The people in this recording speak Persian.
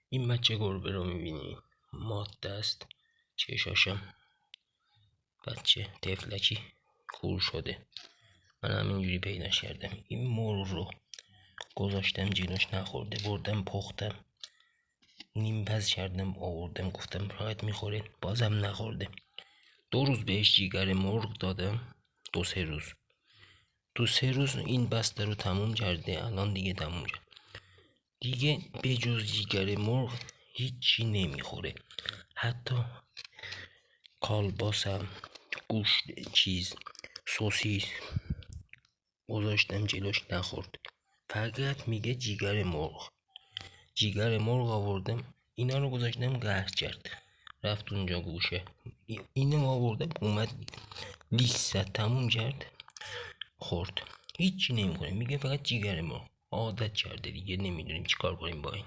این بچه گربه رو میبینی ماده است، چشاشم بچه تفلکی کور شده. من همینجوری پیداش کردم. این مرغ رو گذاشتم جلوش نخورده، بردم پختم نیم پز کردم آوردم گفتم فقط میخورین، بازم نخورده. 2 روز بهش جیگر مرغ دادم، 2-3 روز. تو 3 روز این بسته رو تموم کرده. الان دیگه تموم کرد، دیگه به جز جیگر مرغ هیچی نمیخوره. حتی کالباسم، گوشت، سوسیس گذاشتم جلوش نخورد، فقط میگه جیگر مرغ. جیگر مرغ آوردم اینا رو گذاشتم قهر کرد، رفت اونجا گوشه اینو آوردم اومد لیست زد، تموم کرد خورد. هیچی نمیکنه، میگه فقط جیگر مرغ. عادت کرده دیگه، نمیدونیم چیکار کنیم با این.